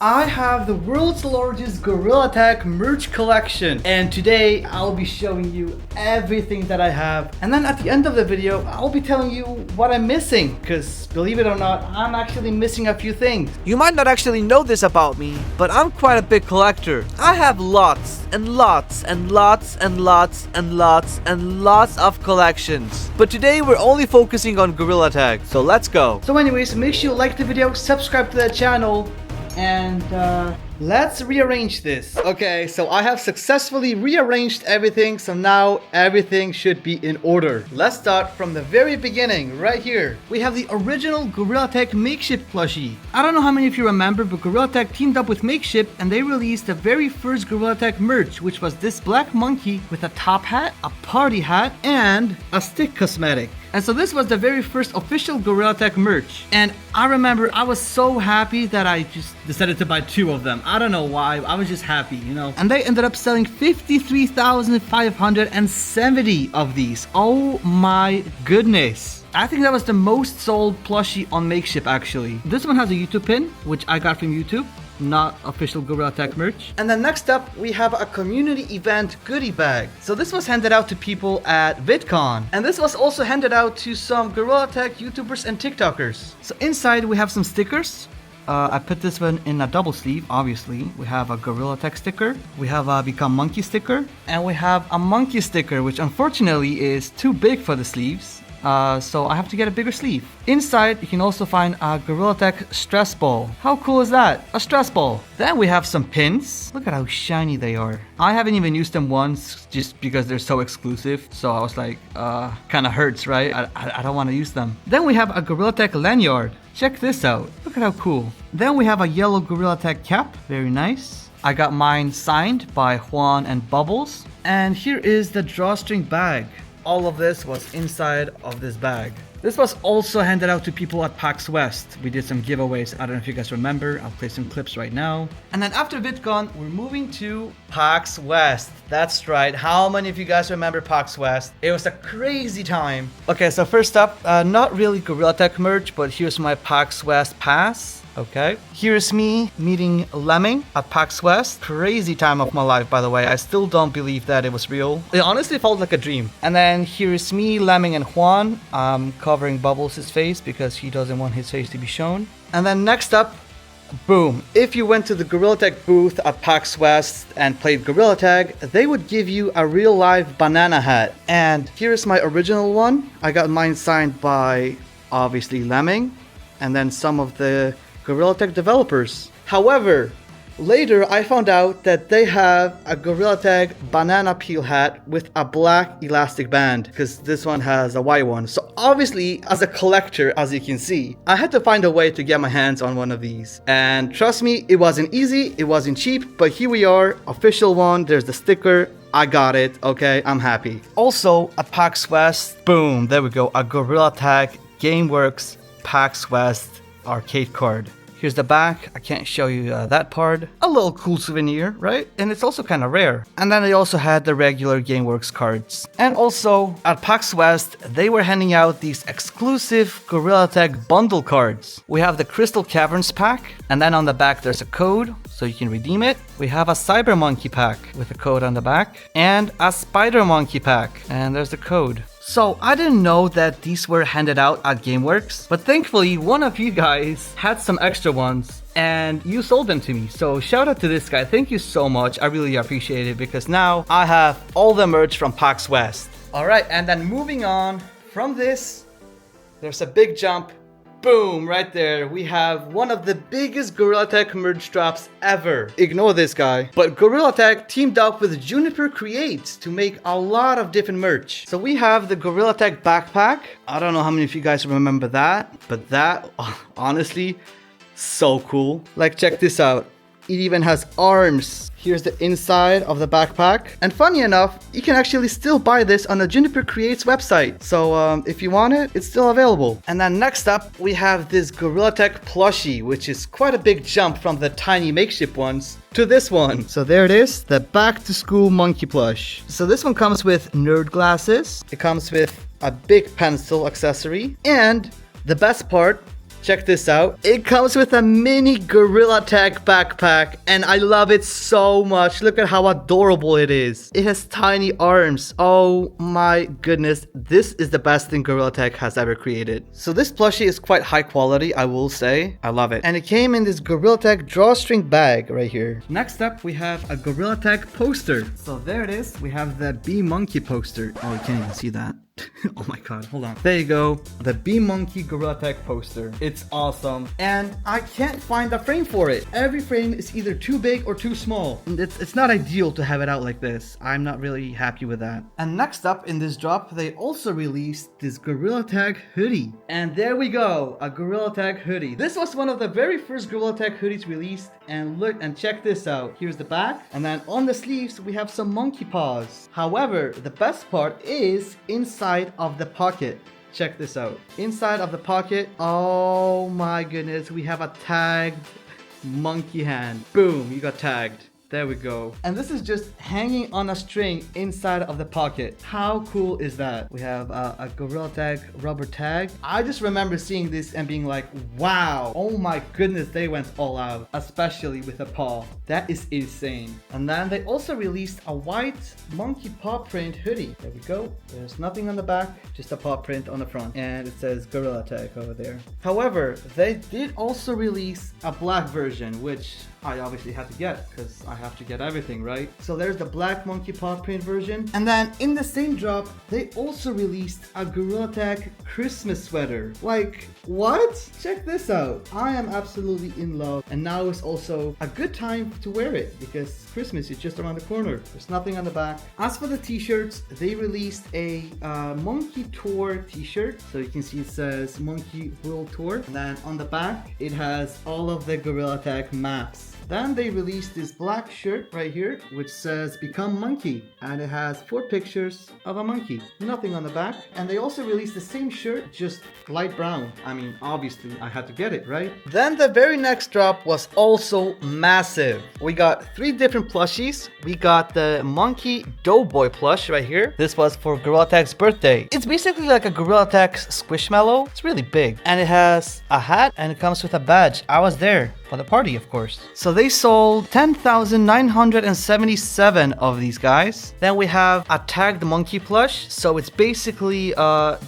I have the world's largest Gorilla Tag merch collection, and today I'll be showing you everything that I have, and then at the end of the video I'll be telling you what I'm missing, because believe it or not, I'm actually missing a few things. You might not actually know this about me, but I'm quite a big collector. I have lots and lots and lots and lots and lots and lots of collections. But today we're only focusing on Gorilla Tag, so let's go. So anyways, make sure you like the video, subscribe to the channel, and let's rearrange this. Okay, so I have successfully rearranged everything, so now everything should be in order. Let's start from the very beginning, right here. We have the original Gorilla Tag Makeship plushie. I don't know how many of you remember, but Gorilla Tag teamed up with Makeship and they released the very first Gorilla Tag merch, which was this black monkey with a top hat, a party hat, and a stick cosmetic. And so this was the very first official Gorilla Tag merch. And I remember I was so happy that I just decided to buy two of them. I don't know why, I was just happy, you know. And they ended up selling 53,570 of these. Oh my goodness. I think that was the most sold plushie on Makeship actually. This one has a YouTube pin, which I got from YouTube. Not official Gorilla Tag merch. And then next up, we have a community event goodie bag. So this was handed out to people at VidCon. And this was also handed out to some Gorilla Tag YouTubers and TikTokers. So inside we have some stickers. I put this one in a double sleeve, obviously. We have a Gorilla Tag sticker. We have a Become Monkey sticker. And we have a monkey sticker, which unfortunately is too big for the sleeves. So I have to get a bigger sleeve. Inside, you can also find a Gorilla Tag stress ball. How cool is that? A stress ball. Then we have some pins. Look at how shiny they are. I haven't even used them once just because they're so exclusive. So I was like, kind of hurts, right? I don't want to use them. Then we have a Gorilla Tag lanyard. Check this out. Look at how cool. Then we have a yellow Gorilla Tag cap. Very nice. I got mine signed by Juan and Bubbles. And here is the drawstring bag. All of this was inside of this bag. This was also handed out to people at PAX West. We did some giveaways. I don't know if you guys remember. I'll play some clips right now. And then after VidCon, we're moving to PAX West. That's right. How many of you guys remember PAX West? It was a crazy time. Okay, so first up, not really Gorilla Tag merch, but here's my PAX West pass. Okay, here's me meeting Lemming at PAX West. Crazy time of my life, by the way. I still don't believe that it was real. It honestly felt like a dream. And then here's me, Lemming, and Juan. I'm covering Bubbles' face because he doesn't want his face to be shown. And then next up, boom. If you went to the Gorilla Tag booth at PAX West and played Gorilla Tag, they would give you a real live banana hat. And here's my original one. I got mine signed by, obviously, Lemming, and then some of the Gorilla Tag developers. However, later I found out that they have a Gorilla Tag banana peel hat with a black elastic band, because this one has a white one. So obviously, as a collector, as you can see, I had to find a way to get my hands on one of these. And trust me, it wasn't easy, it wasn't cheap, but here we are, official one. There's the sticker. I got it, okay, I'm happy. Also, at PAX West, boom, there we go, a Gorilla Tag GameWorks PAX West arcade card. Here's the back. I can't show you that part. A little cool souvenir, right? And it's also kind of rare. And then they also had the regular GameWorks cards. And also at PAX West, they were handing out these exclusive Gorilla Tag bundle cards. We have the Crystal Caverns pack, and then on the back there's a code, so you can redeem it. We have a Cyber Monkey pack with a code on the back, and a Spider Monkey pack, and there's the code. So I didn't know that these were handed out at GameWorks, but thankfully one of you guys had some extra ones and you sold them to me. So shout out to this guy. Thank you so much. I really appreciate it because now I have all the merch from PAX West. All right, and then moving on from this, there's a big jump. Boom, right there. We have one of the biggest Gorilla Tag merch drops ever. Ignore this guy. But Gorilla Tag teamed up with Juniper Creates to make a lot of different merch. So we have the Gorilla Tag backpack. I don't know how many of you guys remember that, but that, honestly, so cool. Like, check this out. It even has arms. Here's the inside of the backpack. And funny enough, you can actually still buy this on the Juniper Creates website. So if you want it, it's still available. And then next up, we have this Gorilla Tag plushie, which is quite a big jump from the tiny Makeship ones to this one. So there it is, the back to school monkey plush. So this one comes with nerd glasses. It comes with a big pencil accessory. And the best part, check this out. It comes with a mini Gorilla Tag backpack, and I love it so much. Look at how adorable it is. It has tiny arms. Oh my goodness. This is the best thing Gorilla Tag has ever created. So this plushie is quite high quality, I will say. I love it. And it came in this Gorilla Tag drawstring bag right here. Next up, we have a Gorilla Tag poster. So there it is. We have the Bee Monkey poster. Oh, you can't even see that. Oh my god, hold on. There you go. The Bee Monkey Gorilla Tag poster. It's awesome. And I can't find a frame for it. Every frame is either too big or too small. It's not ideal to have it out like this. I'm not really happy with that. And next up in this drop, they also released this Gorilla Tag hoodie. And there we go, a Gorilla Tag hoodie. This was one of the very first Gorilla Tag hoodies released. And look and check this out. Here's the back. And then on the sleeves, we have some monkey paws. However, the best part is inside of the pocket. Check this out. Inside of the pocket, oh my goodness, we have a tagged monkey hand. Boom, you got tagged. There we go. And this is just hanging on a string inside of the pocket. How cool is that? We have a Gorilla Tag rubber tag. I just remember seeing this and being like, wow, oh my goodness, they went all out, especially with a paw. That is insane. And then they also released a white monkey paw print hoodie. There we go. There's nothing on the back, just a paw print on the front. And it says Gorilla Tag over there. However, they did also release a black version, which I obviously had to get because I have to get everything, right? So there's the black monkey paw print version. And then in the same drop, they also released a Gorilla Tag Christmas sweater. Like, what? Check this out. I am absolutely in love. And now is also a good time to wear it because Christmas is just around the corner. There's nothing on the back. As for the t-shirts, they released a Monkey Tour t-shirt. So you can see it says Monkey World Tour. And then on the back, it has all of the Gorilla Tag maps. Then they released this black shirt right here, which says Become Monkey. And it has 4 pictures of a monkey. Nothing on the back. And they also released the same shirt, just light brown. I mean, obviously, I had to get it, right? Then the very next drop was also massive. We got 3 different plushies. We got the Monkey Doughboy plush right here. This was for Gorilla Tag's birthday. It's basically like a Gorilla Tag Squishmallow. It's really big. And it has a hat and it comes with a badge. I was there for the party, of course. So they sold 10,977 of these guys. Then we have a tagged monkey plush. So it's basically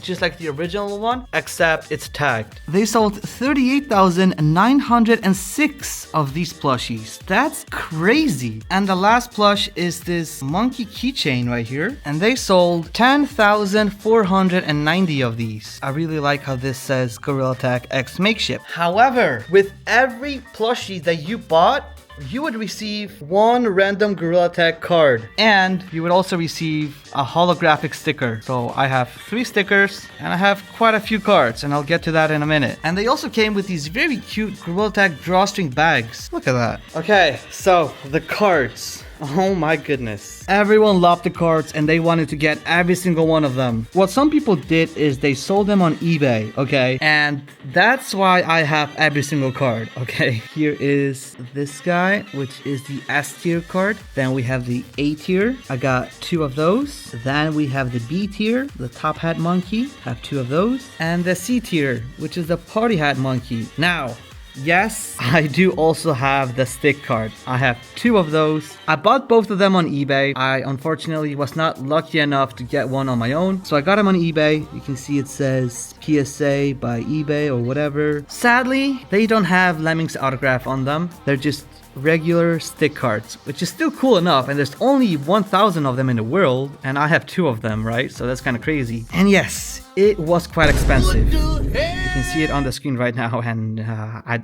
just like the original one, except it's tagged. They sold 38,906 of these plushies. That's crazy. And the last plush is this monkey keychain right here. And they sold 10,490 of these. I really like how this says Gorilla Tag X Makeship. However, with every plushie that you bought, you would receive 1 random Gorilla Tag card, and you would also receive a holographic sticker. So I have 3 stickers and I have quite a few cards, and I'll get to that in a minute. And they also came with these very cute Gorilla Tag drawstring bags. Look at that. Okay, so the cards. Oh my goodness. Everyone loved the cards and they wanted to get every single one of them. What some people did is they sold them on eBay, okay? And that's why I have every single card, okay? Here is this guy, which is the S tier card. Then we have the A tier. I got 2 of those. Then we have the B tier, the top hat monkey. Have 2 of those. And the C tier, which is the party hat monkey. Now, yes, I do also have the stick card. I have 2 of those. I bought both of them on eBay. I unfortunately was not lucky enough to get one on my own. So I got them on eBay. You can see it says PSA by eBay or whatever. Sadly, they don't have Lemming's autograph on them. They're just regular stick cards, which is still cool enough, and there's only 1,000 of them in the world, and I have 2 of them, right? So that's kind of crazy. And yes, it was quite expensive. You can see it on the screen right now, and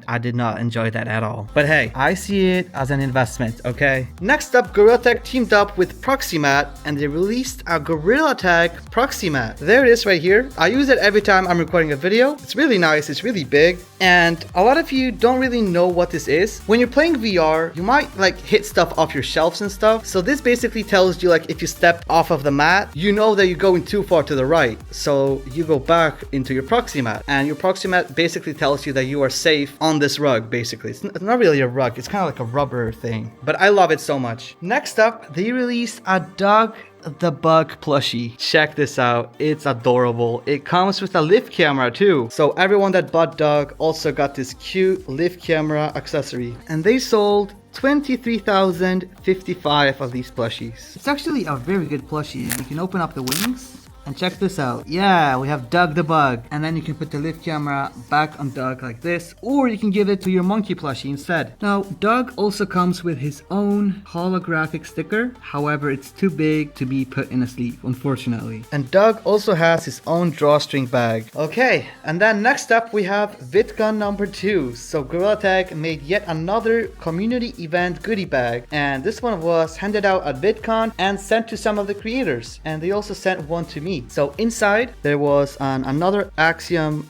I did not enjoy that at all. But hey, I see it as an investment, okay? Next up, Gorilla Tag teamed up with Proximat, and they released a Gorilla Tag Proximat. There it is right here. I use it every time I'm recording a video. It's really nice, it's really big, and a lot of you don't really know what this is. When you're playing VR, you might like hit stuff off your shelves and stuff. So this basically tells you like if you step off of the mat, you know that you're going too far to the right. So you go back into your Proximat, and your Proximat basically tells you that you are safe on this rug, basically. It's not really a rug, it's kind of like a rubber thing. But I love it so much. Next up, they released a Doug the Bug plushie. Check this out. It's adorable. It comes with a lift camera too. So everyone that bought Doug also got this cute lift camera accessory. And they sold 23,055 of these plushies. It's actually a very good plushie. You can open up the wings. And check this out. Yeah, we have Doug the Bug. And then you can put the lift camera back on Doug like this. Or you can give it to your monkey plushie instead. Now, Doug also comes with his own holographic sticker. However, it's too big to be put in a sleeve, unfortunately. And Doug also has his own drawstring bag. Okay, and then next up we have VidCon number 2. So Gorilla Tag made yet another community event goodie bag. And this one was handed out at VidCon and sent to some of the creators. And they also sent one to me. So inside there was another Axiom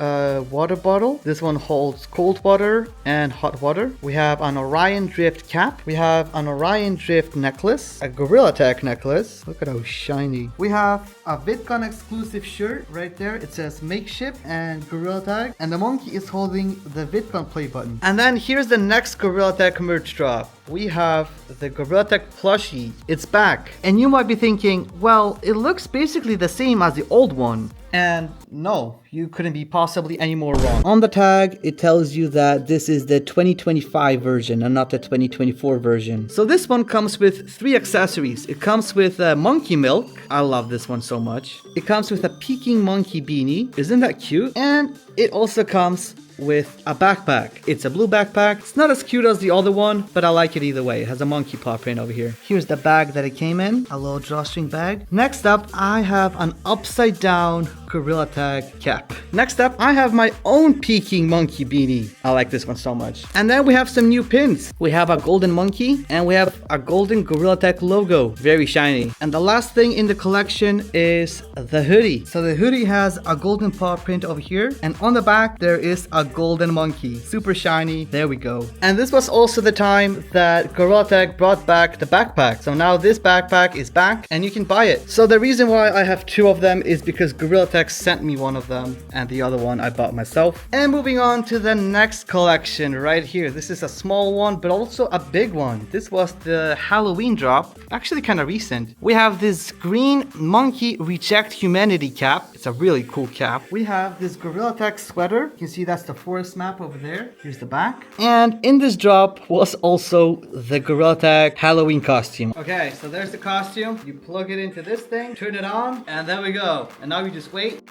water bottle. This one holds cold water and hot water. We have an Orion Drift cap. We have an Orion Drift necklace, a Gorilla Tag necklace. Look at how shiny. We have a VidCon exclusive shirt right there. It says Makeship and Gorilla Tag, and the monkey is holding the VidCon play button. And then here's the next Gorilla Tag merch drop. We have the Gorilla Tag plushie. It's back. And you might be thinking, well, it looks basically the same as the old one. And no, you couldn't be possibly any more wrong. On the tag, it tells you that this is the 2025 version and not the 2024 version. So this one comes with 3 accessories. It comes with monkey milk. I love this one so much. It comes with a Peking monkey beanie. Isn't that cute? And it also comes with a backpack. It's a blue backpack. It's not as cute as the other one, but I like it either way. It has a monkey paw print over here. Here's the bag that it came in, a little drawstring bag. Next up, I have an upside down Gorilla Tag cap. Next up, I have my own Peking monkey beanie. I like this one so much. And then we have some new pins. We have a golden monkey and we have a golden Gorilla Tag logo. Very shiny. And the last thing in the collection is the hoodie. So the hoodie has a golden paw print over here, and on the back there is a golden monkey. Super shiny. There we go. And this was also the time that Gorilla Tag brought back the backpack. So now this backpack is back and you can buy it. So the reason why I have 2 of them is because Gorilla Tag sent me one of them and the other one I bought myself. And moving on to the next collection right here. This is a small one but also a big one. This was the Halloween drop. Actually kind of recent. We have this green monkey reject humanity cap. It's a really cool cap. We have this Gorilla Tag sweater. You can see that's the forest map over there. Here's the back. And in this drop was also the Gorilla Tag Halloween costume. Okay, so there's the costume. You plug it into this thing, turn it on, and there we go. And now we just wait.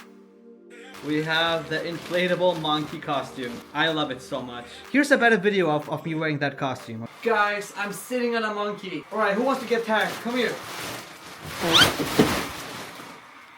We have the inflatable monkey costume. I love it so much. Here's a better video of me wearing that costume. Guys, I'm sitting on a monkey. Alright, who wants to get tagged? Come here.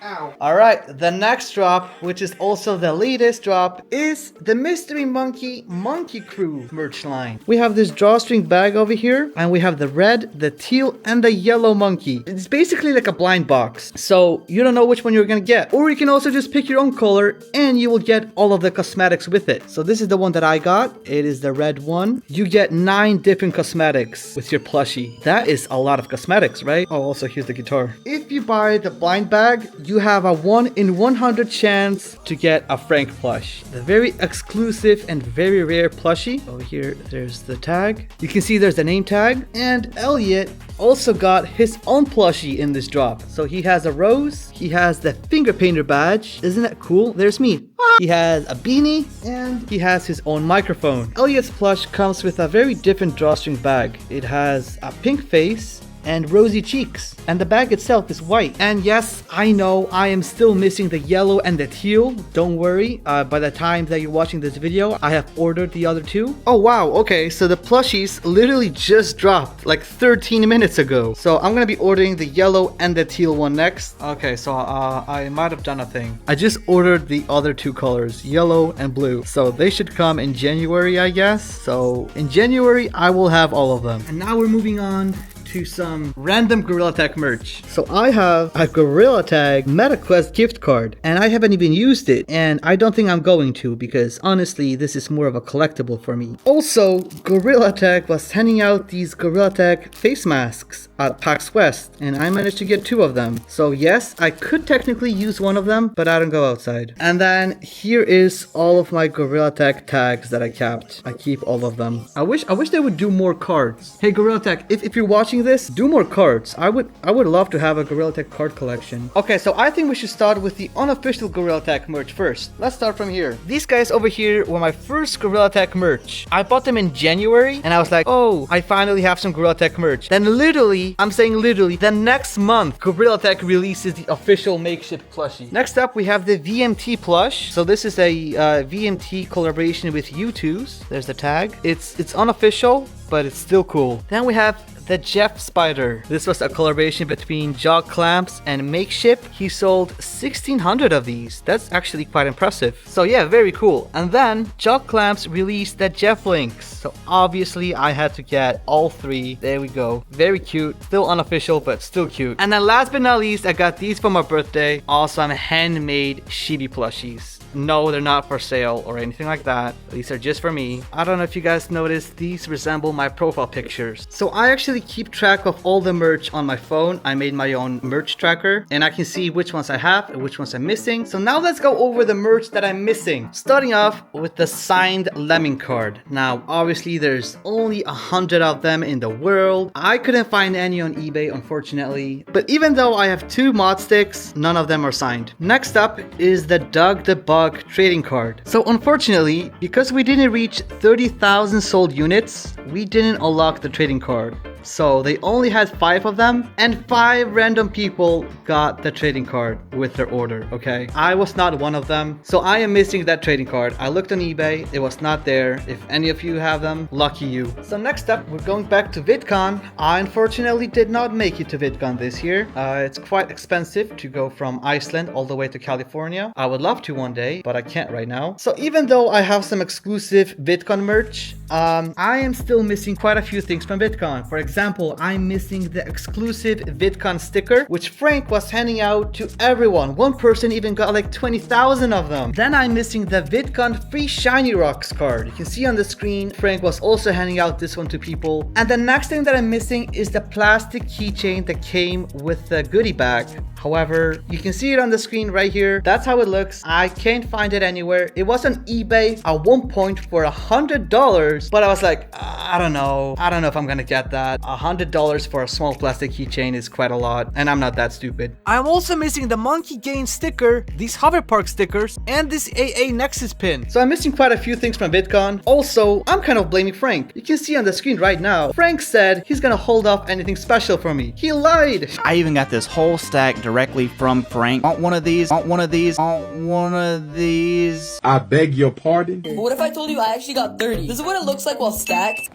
Ow. Alright, the next drop, which is also the latest drop, is the Mystery Monkey Monke Crew merch line. We have this drawstring bag over here, and we have the red, the teal, and the yellow monkey. It's basically like a blind box, so you don't know which one you're gonna get. Or you can also just pick your own color, and you will get all of the cosmetics with it. So this is the one that I got. It is the red one. You get 9 different cosmetics with your plushie. That is a lot of cosmetics, right? Oh, also here's the guitar. If you buy the blind bag, you have a 1 in 100 chance to get a Frank plush. The very exclusive and very rare plushie. Over here, there's the tag. You can see there's the name tag. And Elliot also got his own plushie in this drop. So he has a rose. He has the finger painter badge. Isn't that cool? There's me. He has a beanie and he has his own microphone. Elliot's plush comes with a very different drawstring bag. It has a pink face and rosy cheeks, and the bag itself is white. And yes, I know I am still missing the yellow and the teal. Don't worry, by the time that you're watching this video, I have ordered the other 2. Oh wow, okay, so the plushies literally just dropped like 13 minutes ago. So I'm gonna be ordering the yellow and the teal one next. Okay, so I might have done a thing. I just ordered the other 2 colors, yellow and blue. So they should come in January, I guess. So in January, I will have all of them. And now we're moving on to some random Gorilla Tag merch. So I have a Gorilla Tag MetaQuest gift card, and I haven't even used it, and I don't think I'm going to, because honestly, this is more of a collectible for me. Also, Gorilla Tag was handing out these Gorilla Tag face masks at PAX West, and I managed to get 2 of them. So yes, I could technically use one of them, but I don't go outside. And then here is all of my Gorilla Tag tags that I kept. I keep all of them. I wish they would do more cards. Hey Gorilla Tag, if you're watching this, do more cards. I would love to have a Gorilla Tag card collection. Okay, so I think we should start with the unofficial Gorilla Tag merch first. Let's start from here. These guys over here were my first Gorilla Tag merch. I bought them in January, and I was like, oh, I finally have some Gorilla Tag merch. Then literally, I'm saying literally, the next month, Gorilla Tag releases the official Makeship plushie. Next up, we have the VMT plush. So this is a VMT collaboration with U2s. There's the tag. It's unofficial, but it's still cool. Then we have the Jeff Spider. This was a collaboration between Jaw Clamps and Makeship. He sold 1,600 of these. That's actually quite impressive. So yeah, very cool. And then Jaw Clamps released the Jeff Links. So obviously I had to get all 3. There we go. Very cute. Still unofficial, but still cute. And then last but not least, I got these for my birthday. Awesome handmade chibi plushies. No, they're not for sale or anything like that. These are just for me. I don't know if you guys noticed, these resemble my profile pictures. So I actually keep track of all the merch on my phone. I made my own merch tracker, and I can see which ones I have and which ones I'm missing. So now let's go over the merch that I'm missing. Starting off with the signed Lemming card. Now, obviously there's only 100 of them in the world. I couldn't find any on eBay, unfortunately. But even though I have 2 mod sticks, none of them are signed. Next up is the Doug the Bug trading card. So unfortunately, because we didn't reach 30,000 sold units, we didn't unlock the trading card. So they only had 5 of them, and 5 random people got the trading card with their order, okay? I was not one of them, so I am missing that trading card. I looked on eBay, it was not there. If any of you have them, lucky you. So next up, we're going back to VidCon. I unfortunately did not make it to VidCon this year. It's quite expensive to go from Iceland all the way to California. I would love to one day, but I can't right now. So even though I have some exclusive VidCon merch, I am still missing quite a few things from VidCon. For example, I'm missing the exclusive VidCon sticker, which Frank was handing out to everyone. One person even got like 20,000 of them. Then I'm missing the VidCon free Shiny Rocks card. You can see on the screen, Frank was also handing out this one to people. And the next thing that I'm missing is the plastic keychain that came with the goodie bag. However, you can see it on the screen right here. That's how it looks. I can't find it anywhere. It was on eBay at one point for $100, but I was like, I don't know if I'm gonna get that. $100 for a small plastic keychain is quite a lot, and I'm not that stupid. I'm also missing the Monkey Game sticker, these Hover Park stickers, and this AA Nexus pin. So I'm missing quite a few things from VidCon. Also, I'm kind of blaming Frank. You can see on the screen right now, Frank said he's gonna hold off anything special for me. He lied. I even got this whole stack directly from Frank. Want one of these? Want one of these? Want one of these? I beg your pardon? But what if I told you I actually got 30? This is what it looks like while stacked.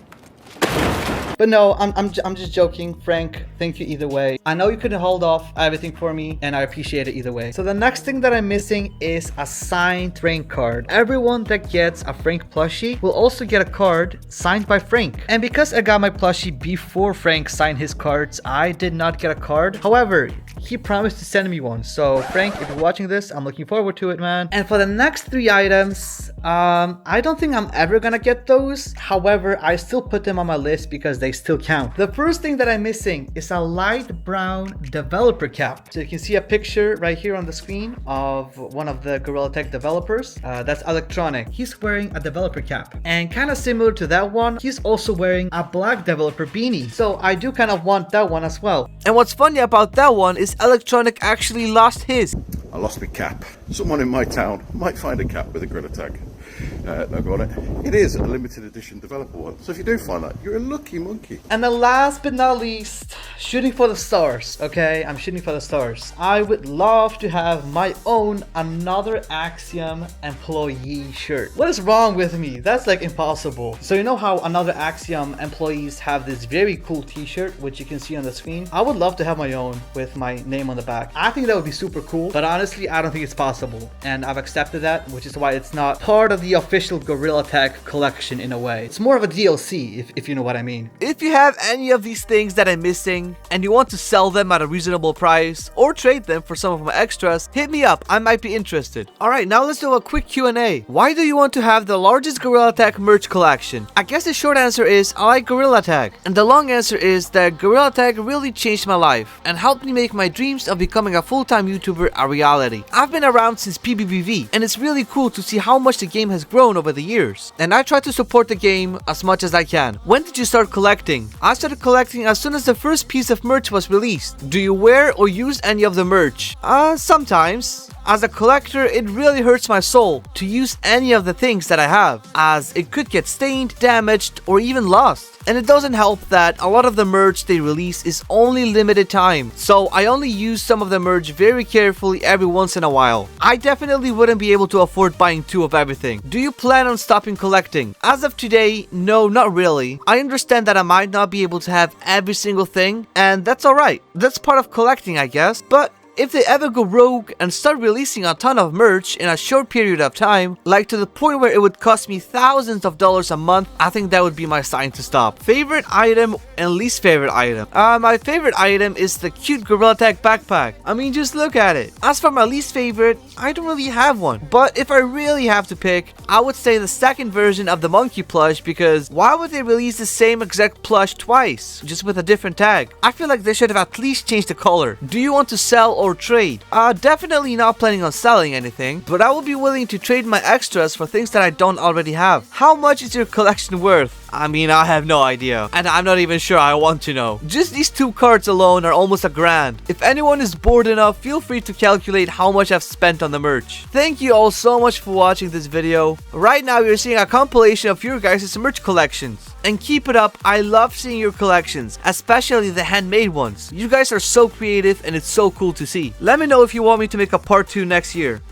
But no, I'm just joking, Frank. Thank you either way. I know you couldn't hold off everything for me, and I appreciate it either way. So the next thing that I'm missing is a signed Frank card. Everyone that gets a Frank plushie will also get a card signed by Frank. And because I got my plushie before Frank signed his cards, I did not get a card. However, he promised to send me one. So Frank, if you're watching this, I'm looking forward to it, man. And for the next 3 items, I don't think I'm ever gonna get those. However, I still put them on my list because they still count. The first thing that I'm missing is a light brown developer cap. So you can see a picture right here on the screen of one of the Gorilla Tag developers. That's Electronic. He's wearing a developer cap. And kind of similar to that one, he's also wearing a black developer beanie. So I do kind of want that one as well. And what's funny about that one is Electronic actually lost his. I lost my cap. Someone in my town might find a cap with a Gorilla Tag logo on it. It is a limited edition developer one. So if you do find that, you're a lucky monkey. And then last but not least, shooting for the stars, okay? I'm shooting for the stars. I would love to have my own another Axiom employee shirt. What is wrong with me? That's like impossible. So you know how another Axiom employees have this very cool t-shirt, which you can see on the screen? I would love to have my own with my name on the back. I think that would be super cool, but honestly, I don't think it's possible. And I've accepted that, which is why it's not part of the official official Gorilla Tag collection in a way. It's more of a DLC, if you know what I mean. If you have any of these things that I'm missing and you want to sell them at a reasonable price or trade them for some of my extras, hit me up. I might be interested. Alright, now let's do a quick Q&A. Why do you want to have the largest Gorilla Tag merch collection? I guess the short answer is I like Gorilla Tag. And the long answer is that Gorilla Tag really changed my life and helped me make my dreams of becoming a full-time YouTuber a reality. I've been around since PBBV and it's really cool to see how much the game has grown over the years. And I try to support the game as much as I can. When did you start collecting? I started collecting as soon as the first piece of merch was released. Do you wear or use any of the merch? Sometimes. As a collector, it really hurts my soul to use any of the things that I have, as it could get stained, damaged, or even lost. And it doesn't help that a lot of the merch they release is only limited time, so I only use some of the merch very carefully every once in a while. I definitely wouldn't be able to afford buying 2 of everything. Do you plan on stopping collecting? As of today, no, not really. I understand that I might not be able to have every single thing, and that's alright. That's part of collecting, I guess, but if they ever go rogue and start releasing a ton of merch in a short period of time, like to the point where it would cost me thousands of dollars a month, I think that would be my sign to stop. Favorite item and least favorite item? My favorite item is the cute Gorilla Tag backpack. I mean, just look at it. As for my least favorite, I don't really have one. But if I really have to pick, I would say the second version of the Monke plush, because why would they release the same exact plush twice, just with a different tag? I feel like they should have at least changed the color. Do you want to sell or trade? Definitely not planning on selling anything, but I will be willing to trade my extras for things that I don't already have. How much is your collection worth? I mean, I have no idea, and I'm not even sure I want to know. Just these 2 cards alone are almost $1,000. If anyone is bored enough, feel free to calculate how much I've spent on the merch. Thank you all so much for watching this video. Right now, you're seeing a compilation of your guys' merch collections. And keep it up, I love seeing your collections, especially the handmade ones. You guys are so creative and it's so cool to see. Let me know if you want me to make a part 2 next year.